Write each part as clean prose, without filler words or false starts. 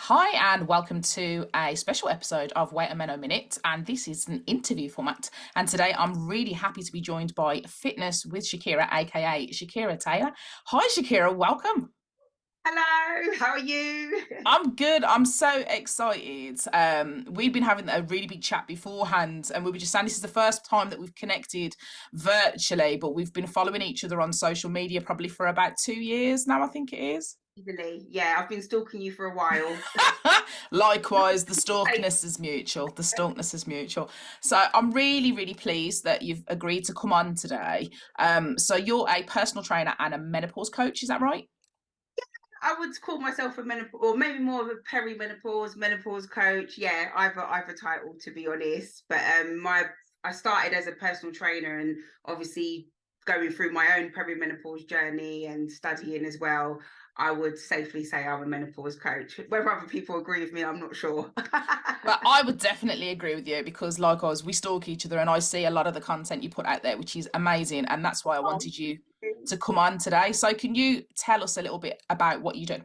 Hi, and welcome to a special episode of Wait a Meno Minute. And this is an interview format. And today I'm really happy to be joined by Fitness with Shakira, aka Shakira Taylor. Hi, Shakira, welcome. Hello, how are you? I'm good. I'm so excited. We've been having a really big chat beforehand, and we were just saying this is the first time that we've connected virtually, but we've been following each other on social media probably for about 2 years now, I think it is. Easily. Yeah, I've been stalking you for a while. Likewise, the Hey. stalkness is mutual. The stalkness is mutual. So I'm really, really pleased that you've agreed to come on today. So you're a personal trainer and a menopause coach, is that right? I would call myself a menopause, or maybe more of a menopause coach. Yeah, either title to be honest. But I started as a personal trainer, and obviously going through my own perimenopause journey and studying as well. I would safely say I'm a menopause coach. Whether other people agree with me, I'm not sure. Well, I would definitely agree with you because, like us, we stalk each other, and I see a lot of the content you put out there, which is amazing. And that's why I Oh, wanted you to come on today. So, can you tell us a little bit about what you do?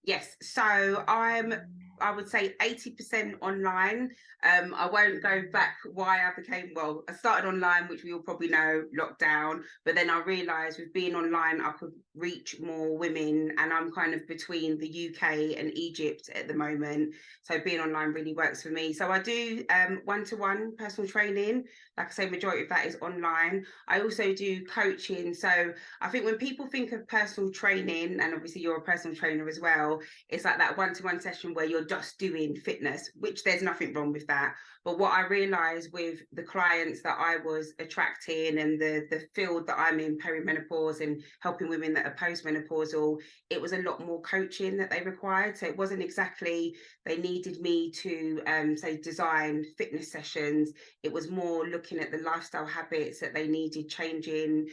yes, so I would say 80% online. I won't go back why I became, well, I started online, which we all probably know, lockdown, but then I realized with being online, I could reach more women, and I'm kind of between the UK and Egypt at the moment. So being online really works for me. So I do one-to-one personal training. Like I say, majority of that is online. I also do coaching. So I think when people think of personal training, and obviously you're a personal trainer as well, it's like that one-to-one session where you're just doing fitness, which there's nothing wrong with that. But what I realized with the clients that I was attracting and the field that I'm in, perimenopause and helping women that are postmenopausal, it was a lot more coaching that they required. So it wasn't exactly they needed me to say design fitness sessions. It was more looking at the lifestyle habits that they needed changing,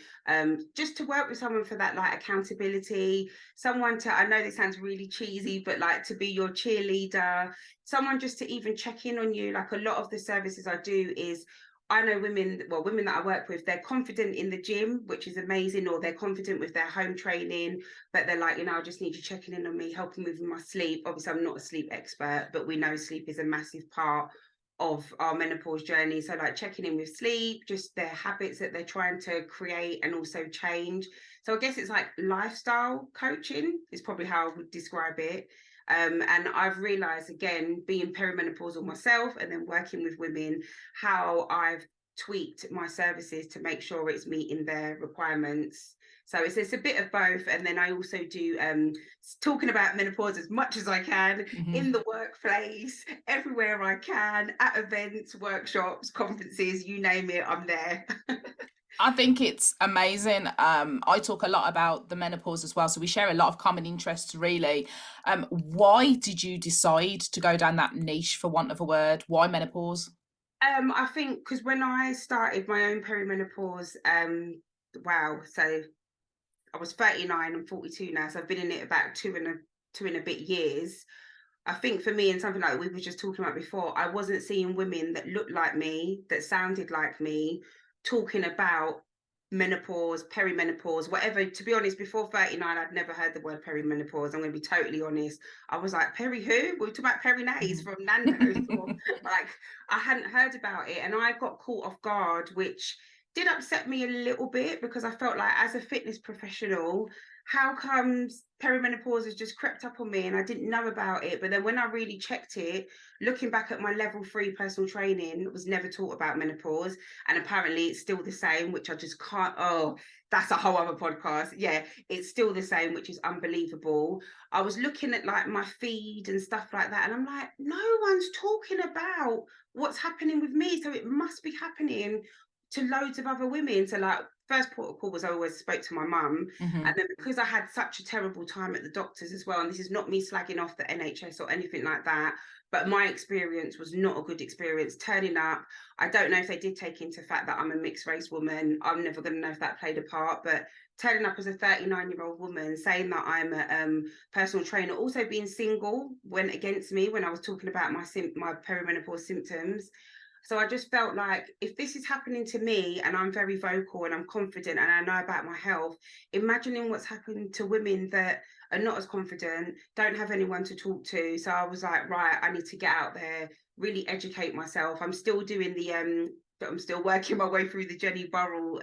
just to work with someone for that like accountability, someone to, I know this sounds really cheesy, but like to be your cheerleader, someone just to even check in on you. Like a lot of the services I do is, I know women, well, women that I work with, they're confident in the gym, which is amazing, or they're confident with their home training, but they're like, I just need you checking in on me, helping me with my sleep. Obviously, I'm not a sleep expert, but we know sleep is a massive part of our menopause journey. So like checking in with sleep, just their habits that they're trying to create and also change. So I guess it's like lifestyle coaching is probably how I would describe it. And I've realized, again, being perimenopausal myself and then working with women, how I've tweaked my services to make sure it's meeting their requirements. So it's a bit of both. And then I also do talking about menopause as much as I can Mhm. in the workplace, everywhere I can, at events, workshops, conferences, you name it, I'm there. I think it's amazing. I talk a lot about the menopause as well, so we share a lot of common interests, really. Why did you decide to go down that niche, for want of a word? Why menopause? I think because when I started my own perimenopause, wow, so I was 39 and 42 now, so I've been in it about two and a bit years. I think for me, and something like we were just talking about before, I wasn't seeing women that looked like me, that sounded like me, talking about menopause, perimenopause, whatever. To be honest, before 39, I'd never heard the word perimenopause. I'm going to be totally honest. I was like, Peri who? We were talking about Perinaise from Nando's, or like I hadn't heard about it, and I got caught off guard, which did upset me a little bit because I felt like as a fitness professional, how comes perimenopause has just crept up on me and I didn't know about it? But then when I really checked it, looking back at my level 3 personal training, it was never taught about menopause. And apparently it's still the same, which I just can't. Oh, that's a whole other podcast. Yeah, it's still the same, which is unbelievable. I was looking at like my feed and stuff like that, and I'm like, no one's talking about what's happening with me. So it must be happening to loads of other women. So like first port of call was I always spoke to my mum, and Hmm. then because I had such a terrible time at the doctors as well, and this is not me slagging off the NHS or anything like that, but my experience was not a good experience turning up. I don't know if they did take into fact that I'm a mixed race woman. I'm never going to know if that played a part, but turning up as a 39-year-old woman saying that I'm a personal trainer, also being single went against me when I was talking about my perimenopause symptoms. So I just felt like if this is happening to me and I'm very vocal and I'm confident and I know about my health, imagining what's happened to women that are not as confident, don't have anyone to talk to. So I was like, right, I need to get out there, really educate myself. I'm still doing I'm still working my way through the Jenny Burrell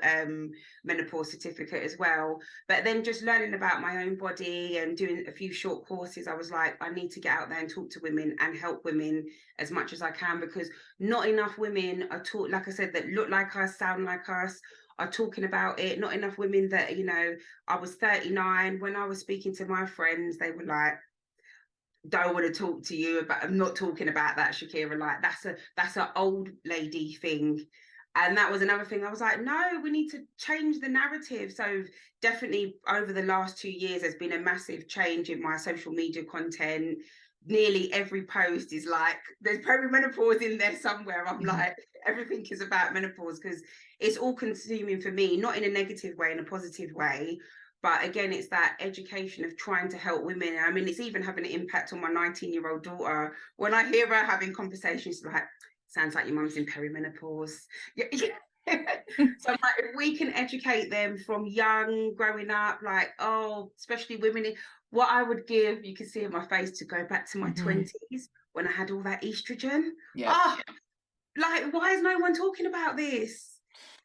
menopause certificate as well. But then just learning about my own body and doing a few short courses, I was like, I need to get out there and talk to women and help women as much as I can, because not enough women are taught, like I said, that look like us, sound like us, are talking about it. Not enough women that, I was 39 when I was speaking to my friends, they were like, don't want to talk to you about, I'm not talking about that, Shakira, like that's an old lady thing. And that was another thing. I was like, no, we need to change the narrative. So definitely over the last 2 years, there's been a massive change in my social media content. Nearly every post is like, there's perimenopause in there somewhere. I'm like, everything is about menopause, because it's all consuming for me, not in a negative way, in a positive way. But again, it's that education of trying to help women. I mean, it's even having an impact on my 19-year-old daughter. When I hear her having conversations like, sounds like your mum's in perimenopause. Yeah. So I'm like, if we can educate them from young, growing up, like, oh, especially women, what I would give, you can see in my face, to go back to my 20s when I had all that estrogen. Yeah. Oh, like, why is no one talking about this?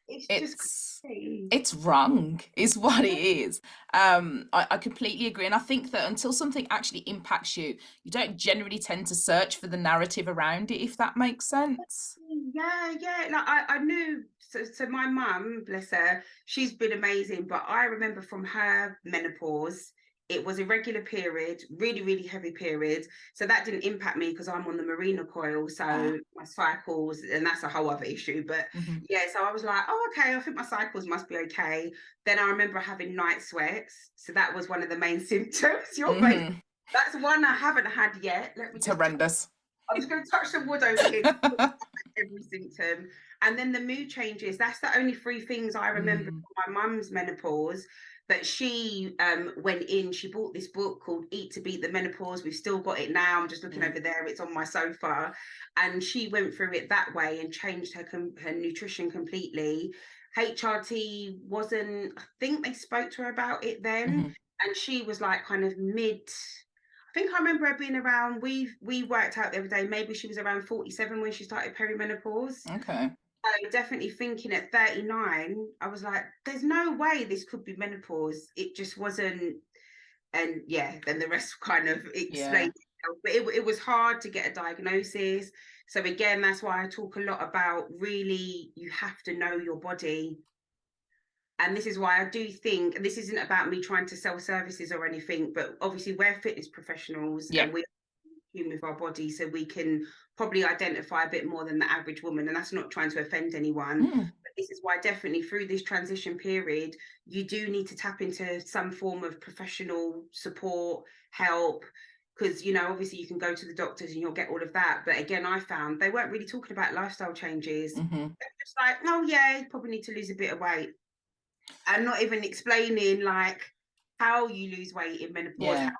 It's just crazy. It's wrong is what it is. I completely agree, and I think that until something actually impacts you, you don't generally tend to search for the narrative around it, if that makes sense. Yeah. Like I knew. So my mum, bless her, she's been amazing. But I remember from her menopause, it was a regular period, really, really heavy period. So that didn't impact me because I'm on the Marina coil. So my cycles, and that's a whole other issue. But yeah, so I was like, oh, okay, I think my cycles must be okay. Then I remember having night sweats. So that was one of the main symptoms. That's one I haven't had yet. Let me It's just horrendous. I'm just going to touch some wood over here. Every symptom. And then the mood changes. That's the only three things I remember from my mum's menopause. That she went in, she bought this book called Eat to Beat the Menopause. We've still got it now. I'm just looking over there. It's on my sofa. And she went through it that way and changed her nutrition completely. HRT wasn't, I think they spoke to her about it then. And she was like kind of mid, I think I remember her being around, we worked out the other day, maybe she was around 47 when she started perimenopause. Okay. So definitely thinking at 39, I was like, there's no way this could be menopause. It just wasn't. And yeah, then the rest kind of explained itself. But it was hard to get a diagnosis. So again, that's why I talk a lot about, really, you have to know your body. And this is why I do think, and this isn't about me trying to sell services or anything, but obviously we're fitness professionals and we're with our body, so we can probably identify a bit more than the average woman, and that's not trying to offend anyone. But this is why definitely through this transition period, you do need to tap into some form of professional support, help, because obviously you can go to the doctors and you'll get all of that, but again, I found they weren't really talking about lifestyle changes. They're just like, oh yeah, you probably need to lose a bit of weight, and not even explaining like how you lose weight in menopause, how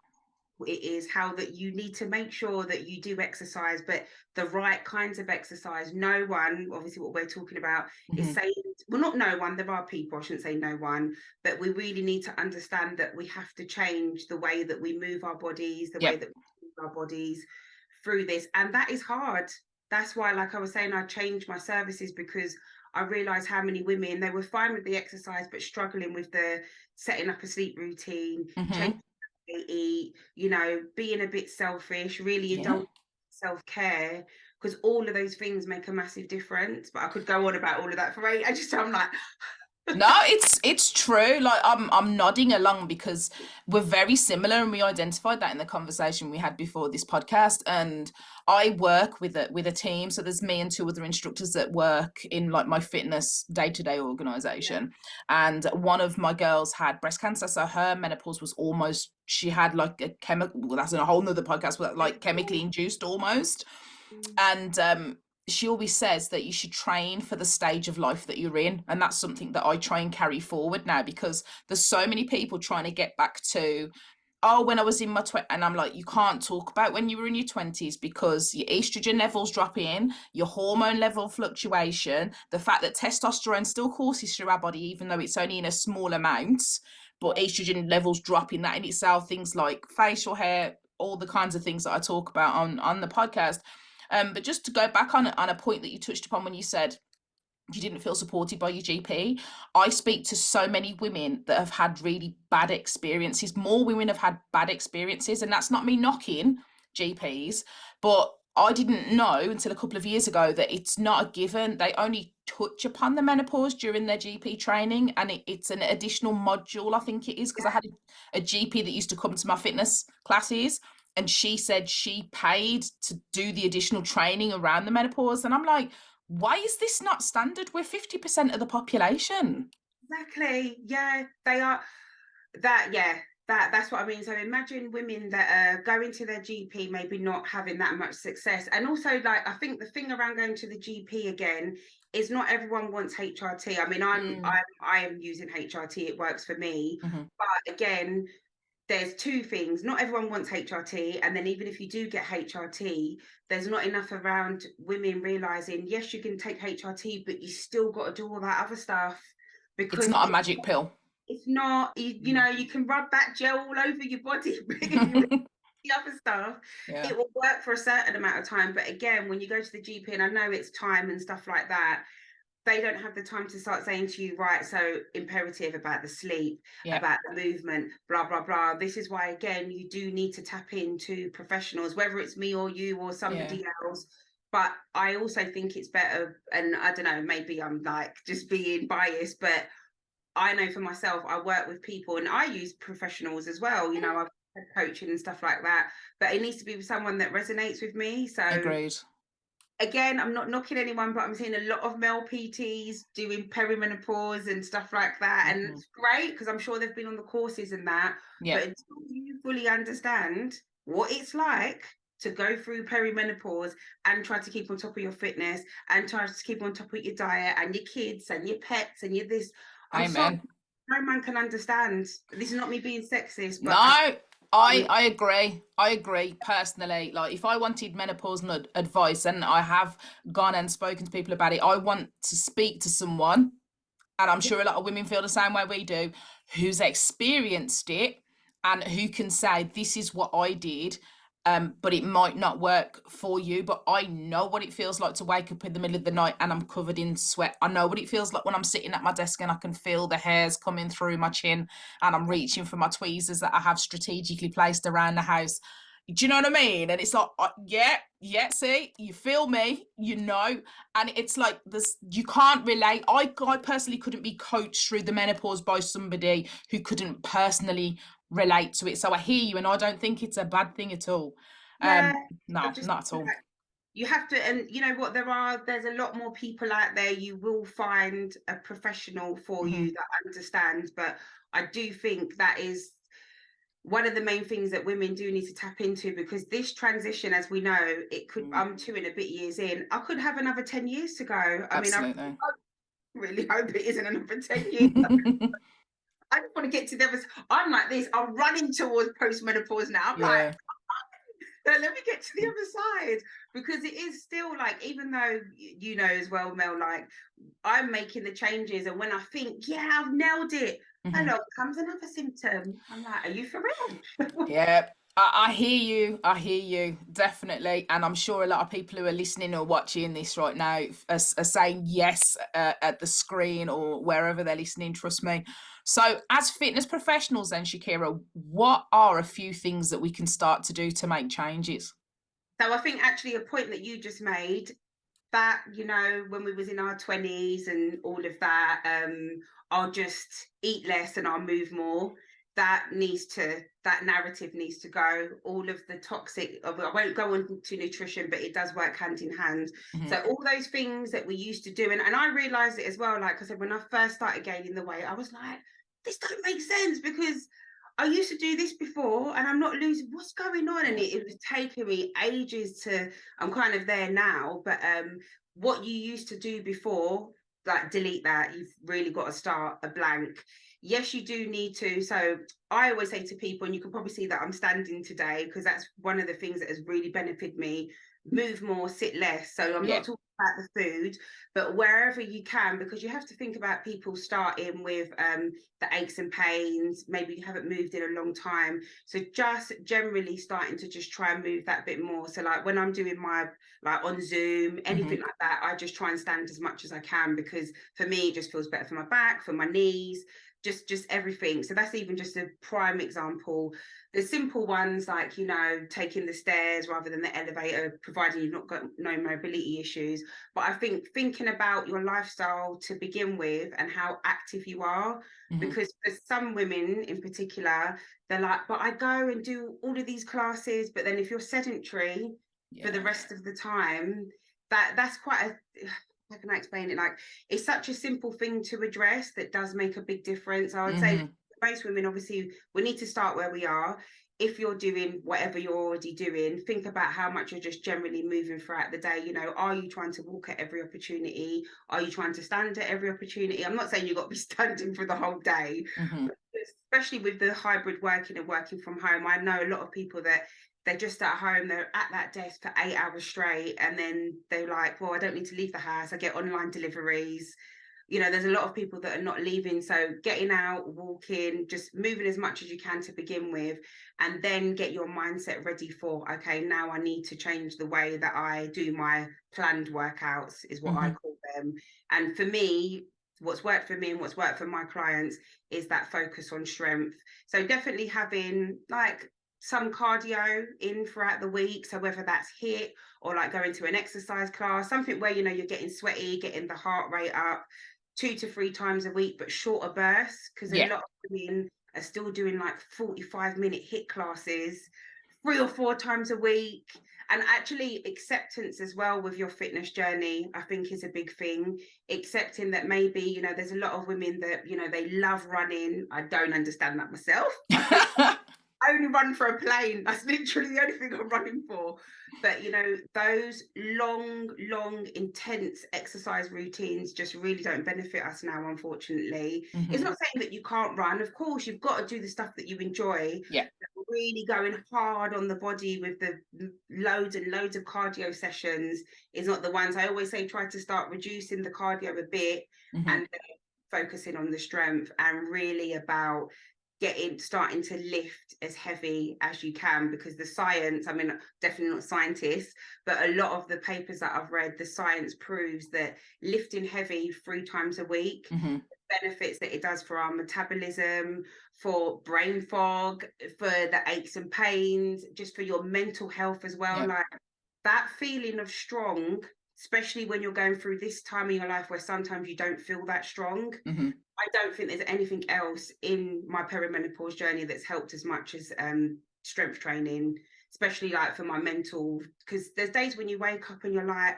it is, how that you need to make sure that you do exercise, but the right kinds of exercise. No one, obviously what we're talking about is saying, well, not no one, there are people, I shouldn't say no one, but we really need to understand that we have to change the way that we move our bodies, the way that we move our bodies through this, and that is hard. That's why, like I was saying, I changed my services, because I realized how many women, they were fine with the exercise but struggling with the setting up a sleep routine, changing they eat, being a bit selfish, really indulge self-care, because all of those things make a massive difference. But I could go on about all of that for eight. I'm like, No, it's true. Like I'm nodding along because we're very similar, and we identified that in the conversation we had before this podcast. And I work with a team, so there's me and two other instructors that work in like my fitness day-to-day organization. And one of my girls had breast cancer, so her menopause was almost, she had like a chemical, well, that's a whole nother podcast, but like chemically induced almost. And she always says that you should train for the stage of life that you're in, and that's something that I try and carry forward now, because there's so many people trying to get back to, oh, when I was in my 20s, and I'm like, you can't talk about when you were in your 20s, because your estrogen levels drop in, your hormone level fluctuation, the fact that testosterone still courses through our body even though it's only in a small amount, but estrogen levels dropping, that in itself, things like facial hair, all the kinds of things that I talk about on the podcast. But just to go back on a point that you touched upon when you said you didn't feel supported by your GP. I speak to so many women that have had really bad experiences. More women have had bad experiences, and that's not me knocking GPs, but I didn't know until a couple of years ago that it's not a given. They only touch upon the menopause during their GP training, and it's an additional module, I think it is, because I had a GP that used to come to my fitness classes, and she said she paid to do the additional training around the menopause. And I'm like, why is this not standard? We're 50% of the population. Exactly. Yeah, they are. That's what I mean. So imagine women that are going to their GP, maybe not having that much success. And also, like, I think the thing around going to the GP again is not everyone wants HRT. I mean, I am using HRT, it works for me. But again, there's two things. Not everyone wants HRT, and then even if you do get HRT, there's not enough around women realizing, yes, you can take HRT, but you still got to do all that other stuff, It's because not a magic pill. it's not, you know, you can rub that gel all over your body, but if you the other stuff, Yeah. it will work for a certain amount of time. But again, when you go to the GP, and I know it's time and stuff like that, they don't have the time to start saying to you, right, so imperative about the sleep, about the movement, blah, blah, blah. This is why, again, you do need to tap into professionals, whether it's me or you or somebody else. But I also think it's better, and I don't know, maybe I'm like just being biased, but I know for myself, I work with people and I use professionals as well. You know, I've had coaching and stuff like that, but it needs to be with someone that resonates with me. So Agreed. again, I'm not knocking anyone, but I'm seeing a lot of male PTs doing perimenopause and stuff like that. And it's great because I'm sure they've been on the courses and that. Yeah. But until you fully understand what it's like to go through perimenopause and try to keep on top of your fitness and try to keep on top of your diet and your kids and your pets and your this, I'm sorry, Amen. no man can understand. This is not me being sexist, but No, I agree. I agree personally. Like, if I wanted menopause advice, and I have gone and spoken to people about it, I want to speak to someone, and I'm sure a lot of women feel the same way we do, who's experienced it and who can say, this is what I did. But it might not work for you. But I know what it feels like to wake up in the middle of the night and I'm covered in sweat. I know what it feels like when I'm sitting at my desk and I can feel the hairs coming through my chin and I'm reaching for my tweezers that I have strategically placed around the house. Do you know what I mean? And it's like, see, you feel me, you know, and it's like this, you can't relate. I personally couldn't be coached through the menopause by somebody who couldn't personally relate to it. So I hear you, and I don't think it's a bad thing at all. yeah, No, just not at all. you have to, and you know what, there's a lot more people out there. You will find a professional for you that understands, but I do think that is one of the main things that women do need to tap into, because this transition, as we know, it could, I'm 2 and a bit years in, I could have another 10 years to go. I mean, I really hope it isn't another 10 years. I just want to get to the other. I'm like this, I'm running towards postmenopause now. I'm like, let me get to the other side, because it is still like, even though you know as well, Mel, like, I'm making the changes, and when I think, yeah, I've nailed it, hello, comes another symptom. I'm like, are you for real? Yeah, I hear you, definitely. And I'm sure a lot of people who are listening or watching this right now are saying yes at the screen or wherever they're listening, trust me. So as fitness professionals then, Shakira, what are a few things that we can start to do to make changes? So I think actually a point that you just made, that, you know, when we was in our 20s and all of that, I'll just eat less and I'll move more. That narrative needs to go. All of the toxic, I won't go on to nutrition, but it does work hand in hand. So all those things that we used to do, and I realized it as well, like I said, when I first started gaining the weight, I was like, this don't make sense, because I used to do this before and I'm not losing. What's going on? And it was taking me ages to, I'm kind of there now, but what you used to do before, like, delete that. You've really got to start a blank. Yes, you do need to. So I always say to people, and you can probably see that I'm standing today, because that's one of the things that has really benefited me: move more, sit less. So I'm not talking about the food, but wherever you can, because you have to think about people starting with the aches and pains, maybe you haven't moved in a long time, so just generally starting to just try and move that bit more. So like when I'm doing my, like on Zoom, anything like that, I just try and stand as much as I can, because for me it just feels better for my back, for my knees, just everything. So that's even just a prime example. The simple ones, like, you know, taking the stairs rather than the elevator, providing you've not got no mobility issues. But I think thinking about your lifestyle to begin with and how active you are, because for some women in particular, they're like, but I go and do all of these classes, but then if you're sedentary for the rest of the time, that's quite a, how can I explain it? Like, it's such a simple thing to address that does make a big difference. I would say most women, obviously, we need to start where we are. If you're doing whatever you're already doing, think about how much you're just generally moving throughout the day. You know, are you trying to walk at every opportunity? Are you trying to stand at every opportunity? I'm not saying you've got to be standing for the whole day, but especially with the hybrid working and working from home. I know a lot of people that they're just at home, they're at that desk for 8 hours straight, and then they're like, well, I don't need to leave the house, I get online deliveries. You know, there's a lot of people that are not leaving. So getting out, walking, just moving as much as you can to begin with, and then get your mindset ready for, okay, now I need to change the way that I do my planned workouts, is what I call them. And for me, what's worked for me and what's worked for my clients is that focus on strength. So definitely having like some cardio in throughout the week. So whether that's HIIT or like going to an exercise class, something where, you know, you're getting sweaty, getting the heart rate up 2 to 3 times a week, but shorter bursts, because a lot of women are still doing like 45-minute HIIT classes 3 or 4 times a week. And actually acceptance as well with your fitness journey, I think, is a big thing. Accepting that maybe, you know, there's a lot of women that, you know, they love running. I don't understand that myself. I only run for a plane. That's literally the only thing I'm running for. But, you know, those long, intense exercise routines just really don't benefit us now, unfortunately. It's not saying that you can't run. Of course, you've got to do the stuff that you enjoy. Really going hard on the body with the loads and loads of cardio sessions is not the ones. I always say try to start reducing the cardio a bit and focusing on the strength, and really about starting to lift as heavy as you can, because the science, I mean, definitely not scientists, but a lot of the papers that I've read, the science proves that lifting heavy 3 times a week, the benefits that it does for our metabolism, for brain fog, for the aches and pains, just for your mental health as well. Like that feeling of strong, especially when you're going through this time in your life where sometimes you don't feel that strong. I don't think there's anything else in my perimenopause journey that's helped as much as strength training, especially like for my mental, because there's days when you wake up and you're like,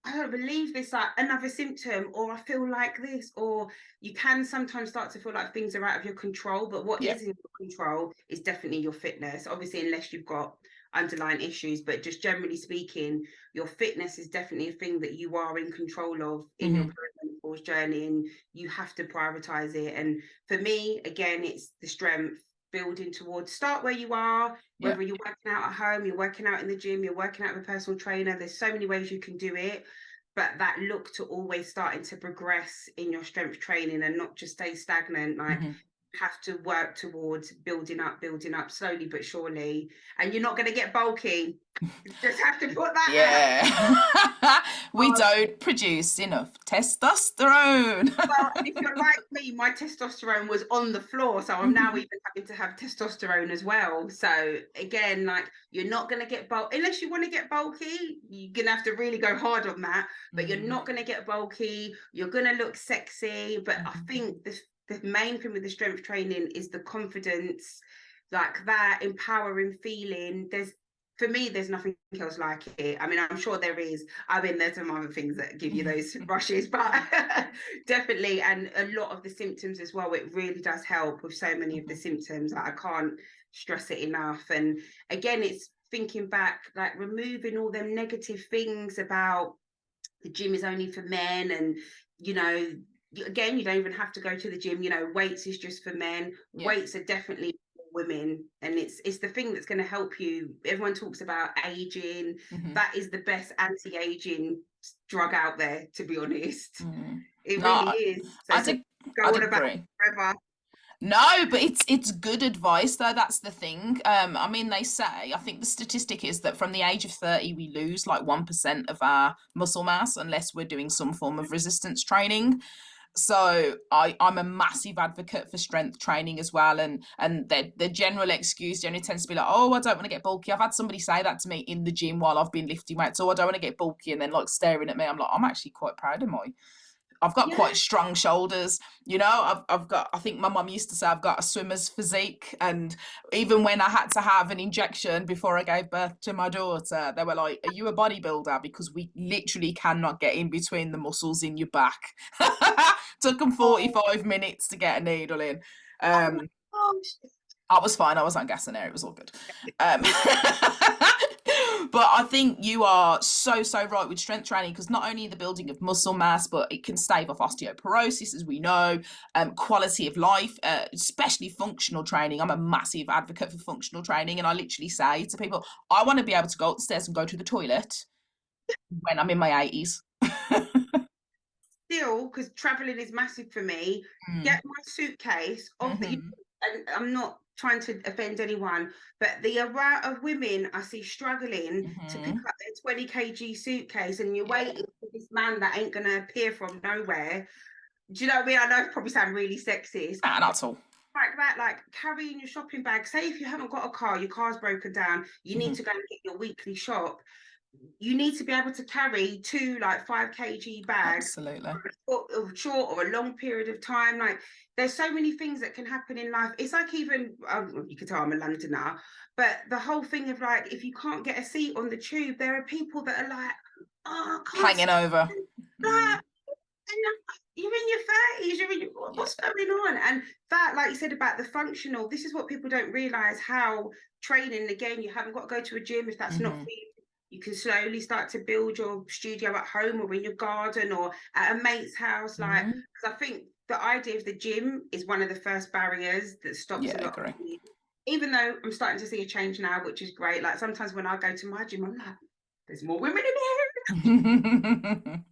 I don't believe this, like another symptom, or I feel like this, or you can sometimes start to feel like things are out of your control. But what is in your control is definitely your fitness, obviously, unless you've got underlying issues. But just generally speaking, your fitness is definitely a thing that you are in control of in your perimenopause journey, and you have to prioritize it. And for me, again, it's the strength, building towards, start where you are, whether you're working out at home, you're working out in the gym, you're working out with a personal trainer. There's so many ways you can do it, but that look to always starting to progress in your strength training and not just stay stagnant. Like have to work towards building up slowly but surely. And you're not going to get bulky. Just have to put that out. We don't produce enough testosterone. Well, and if you're like me, my testosterone was on the floor, so I'm now even having to have testosterone as well. So again, like, you're not going to get bulky unless you want to get bulky. You're going to have to really go hard on that, but you're not going to get bulky. You're going to look sexy. But I think the main thing with the strength training is the confidence, like that empowering feeling. For me, there's nothing else like it. I mean, I'm sure there is. I mean, there's some other things that give you those rushes, but definitely. And a lot of the symptoms as well, it really does help with so many of the symptoms. Like, I can't stress it enough. And again, it's thinking back, like removing all them negative things about the gym is only for men. And, you know, again, you don't even have to go to the gym. You know, weights is just for men. Weights are definitely women, and it's the thing that's going to help you. Everyone talks about aging. Mhm. That is the best anti-aging drug out there, to be honest. Mm. It No, really is. So, I'd go I'd on about agree. forever. No, but it's good advice though. That's the thing. I mean, they say, I think the statistic is that from the age of 30, we lose like 1% of our muscle mass unless we're doing some form of resistance training. So I'm a massive advocate for strength training as well. And the general excuse generally tends to be like, oh, I don't want to get bulky. I've had somebody say that to me in the gym while I've been lifting weights. Oh, I don't want to get bulky, and then like staring at me. I'm like, I'm actually quite proud of my I've got Yeah. quite strong shoulders, you know. I've got. I think my mum used to say I've got a swimmer's physique, and even when I had to have an injection before I gave birth to my daughter, they were like, "Are you a bodybuilder?" Because we literally cannot get in between the muscles in your back. Took them Oh, 45 minutes to get a needle in. oh my Um, gosh. I was fine. I was on gas and air. It was all good. But I think you are so right with strength training, because not only the building of muscle mass, but it can stave off osteoporosis, as we know, quality of life, especially functional training. I'm a massive advocate for functional training, and I literally say to people, I want to be able to go up the stairs and go to the toilet when I'm in my 80s. Still, because traveling is massive for me, Mm. get my suitcase off the, Hmm. and I'm not trying to offend anyone, but the amount of women I see struggling to pick Hmm. up their 20 kg suitcase, and you're Yeah. waiting for this man that ain't gonna appear from nowhere. Do you know what I mean? I know it probably sound really sexist, Nah, but not at all. like that, like carrying your shopping bag. Say if you haven't got a car, your car's broken down, you need Hmm. to go and get your weekly shop. You need to be able to carry two like 5 kg bags Absolutely. for a short or a long period of time. Like there's so many things that can happen in life. It's like even you can tell I'm a Londoner, but the whole thing of like if you can't get a seat on the tube, there are people that are like, oh, I can't Hanging over. stand Mm. that. And you're in your 30s, Yeah. what's going on? And that, like you said about the functional, this is what people don't realize, how training, again, you haven't got to go to a gym if that's not for Hmm. you. You can slowly start to build your studio at home or in your garden or at a mate's house. Like, Hmm. because I think the idea of the gym is one of the first barriers that stops Yeah, a I lot of agree. women. Even though I'm starting to see a change now, which is great. Like sometimes when I go to my gym, I'm like, there's more women in here.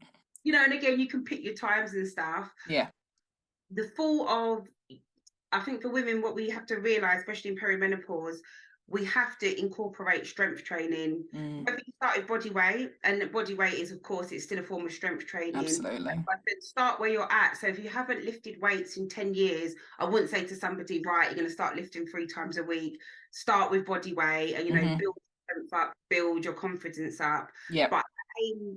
You know, and again, you can pick your times and stuff. Yeah. The thought of, I think for women, what we have to realize, especially in perimenopause, we have to incorporate strength training. Mm. Whether you start with body weight, and body weight is, of course, it's still a form of strength training. Absolutely. But then start where you're at. So if you haven't lifted weights in 10 years, I wouldn't say to somebody, right, you're going to start lifting 3 times a week. Start with body weight and, Hmm. build strength up, build your confidence up. Yep. But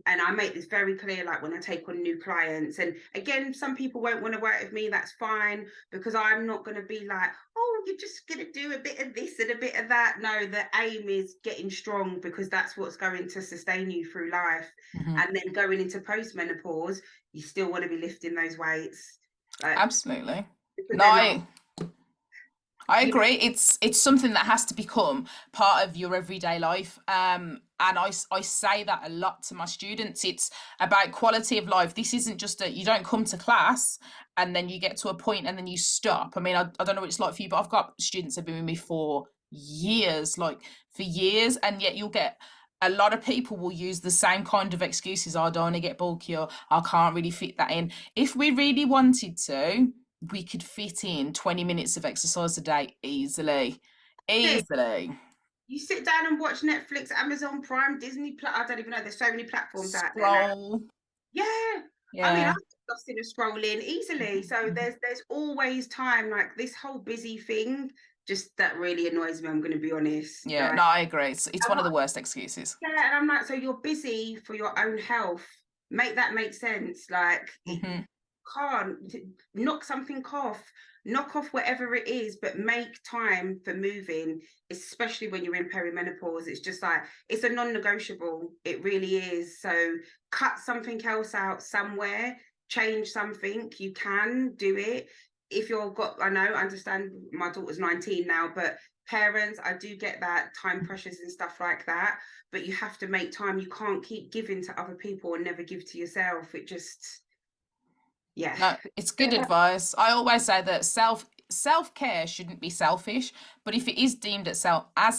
and I make this very clear, like when I take on new clients, and again, some people won't want to work with me, that's fine, because I'm not going to be like, oh, you're just going to do a bit of this and a bit of that. No, the aim is getting strong, because that's what's going to sustain you through life. Hmm. And then going into post-menopause, you still want to be lifting those weights, like, Absolutely. because No, they're not, I you know, agree. It's something that has to become part of your everyday life. And I say that a lot to my students. It's about quality of life. This isn't just you don't come to class and then you get to a point and then you stop. I mean, I don't know what it's like for you, but I've got students that have been with me for years, like for years, and yet you'll get a lot of people will use the same kind of excuses. "Oh, I don't want to get bulky, or I can't really fit that in." If we really wanted to, we could fit in 20 minutes of exercise a day easily. Easily. you sit down and watch Netflix, Amazon Prime, Disney Plus. I don't even know. There's so many platforms out there now. Scroll. Yeah. I mean, I'm Yeah. exhausted of scrolling easily. Mhm, So mhm. there's always time. Like this whole busy thing, just that really annoys me. I'm going to be honest. Yeah, Like, no, I agree. It's and one of what, the worst excuses. yeah, and I'm like, so you're busy for your own health. Make that make sense. Like, it Hmm. can't knock something off, knock off whatever it is, but make time for moving, especially when you're in perimenopause. It's just like it's a non-negotiable. It really is. So cut something else out somewhere, change something. You can do it. If you're got, I know, I understand my daughter's 19 now, but parents, I do get that time pressures and stuff like that. But you have to make time. You can't keep giving to other people and never give to yourself. It just, yeah. No, it's good advice. I always say that self-care shouldn't be selfish, but if it is deemed as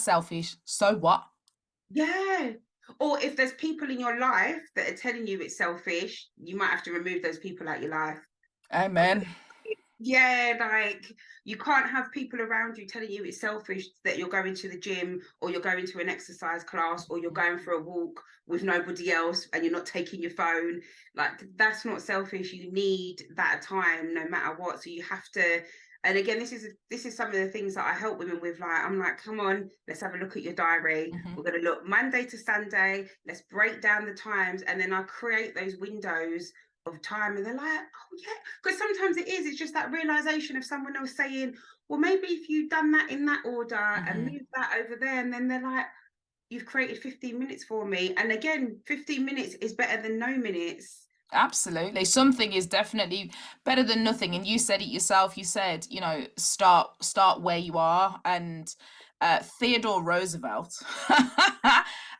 selfish, so what? Yeah. Or if there's people in your life that are telling you it's selfish, you might have to remove those people out your life. Amen. Yeah, like you can't have people around you telling you it's selfish that you're going to the gym or you're going to an exercise class or you're going for a walk with nobody else and you're not taking your phone. Like that's not selfish. You need that time no matter what. So you have to. And again, this is some of the things that I help women with. Like I'm like, come on, let's have a look at your diary. Hmm. We're going to look Monday to Sunday. Let's break down the times, and then I create those windows of time, and they're like, oh yeah, because sometimes it's just that realization of someone else saying, well, maybe if you'd done that in that order and Hmm. moved that over there, and then they're like, you've created 15 minutes for me. And again, 15 minutes is better than no minutes. Absolutely. Something is definitely better than nothing. And you said it yourself. You said, start where you are. And Theodore Roosevelt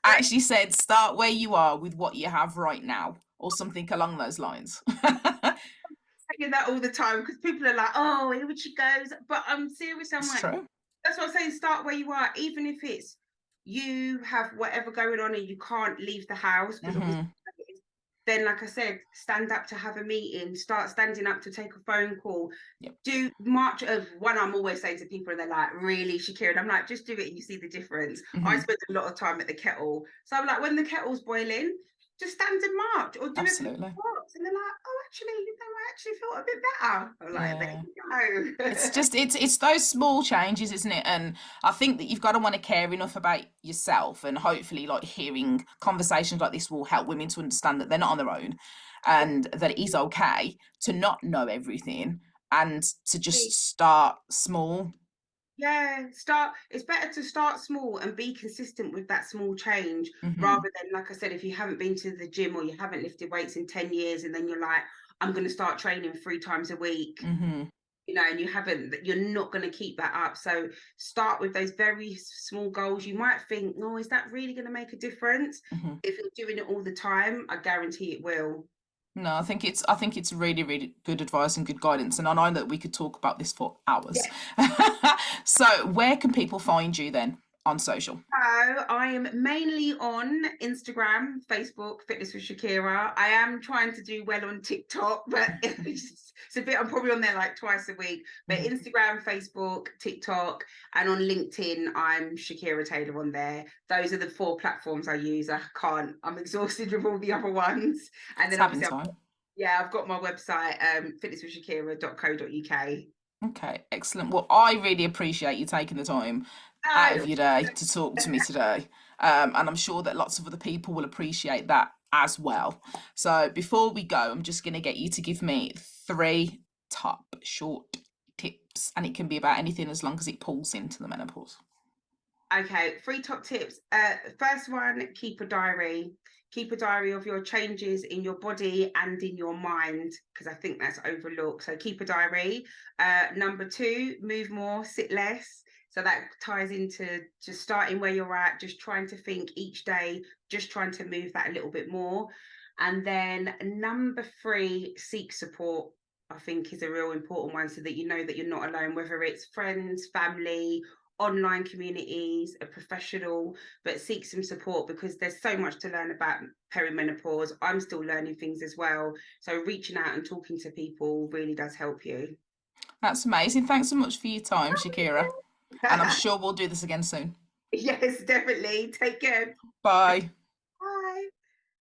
actually said, start where you are with what you have right now, or something along those lines. Saying that all the time because people are like, oh, here she goes, but I'm serious. I'm It's like, true. that's what I'm saying, start where you are, even if it's you have whatever going on and you can't leave the house, because obviously Hmm. then, like I said, stand up to have a meeting, start standing up to take a phone call, Yep. do march of one. I'm always saying to people, and they're like, really, Shakira? And I'm like, just do it and you see the difference. I Hmm. spend a lot of time at the kettle. So I'm like, when the kettle's boiling, just stand and march or do a couple Absolutely. of walks. And they're like, oh, actually, I actually felt a bit better. I'm like, Yeah. there you go. It's just it's those small changes, isn't it? And I think that you've got to want to care enough about yourself, and hopefully like hearing conversations like this will help women to understand that they're not on their own, and that it is okay to not know everything, and to just start small. Yeah, start. It's better to start small and be consistent with that small change Hmm. rather than, like I said, if you haven't been to the gym or you haven't lifted weights in 10 years and then you're like, I'm going to start training 3 times a week, Hmm. and you haven't, you're not going to keep that up. So start with those very small goals. You might think, oh, is that really going to make a difference? Hmm. If you're doing it all the time, I guarantee it will. No, I think it's really, really good advice and good guidance, and I know that we could talk about this for hours. Yeah. So where can people find you then on social? So I am mainly on Instagram, Facebook, Fitness with Shakira. I am trying to do well on TikTok, but it's a bit, I'm probably on there like twice a week. But Hmm. Instagram, Facebook, TikTok, and on LinkedIn, I'm Shakira Taylor on there. Those are the 4 platforms I use. I'm exhausted with all the other ones. And It's then having obviously, time. I've got my website, fitnesswithshakira.co.uk. Okay, excellent. Well, I really appreciate you taking the time out of No, your day to talk to me today. And I'm sure that lots of other people will appreciate that as well. So before we go, I'm just going to get you to give me 3 top short tips, and it can be about anything as long as it pulls into the menopause. Okay, 3 top tips. First one, keep a diary. Keep a diary of your changes in your body and in your mind, because I think that's overlooked. So keep a diary. Number 2, move more, sit less. So that ties into just starting where you're at, just trying to think each day, just trying to move that a little bit more. And then number 3, seek support. I think is a real important one, so that you know that you're not alone, whether it's friends, family, online communities, a professional, but seek some support, because there's so much to learn about perimenopause. I'm still learning things as well. So reaching out and talking to people really does help you. That's amazing. Thanks so much for your time, Shakira. And I'm sure we'll do this again soon. Yes, definitely. Take care. Bye.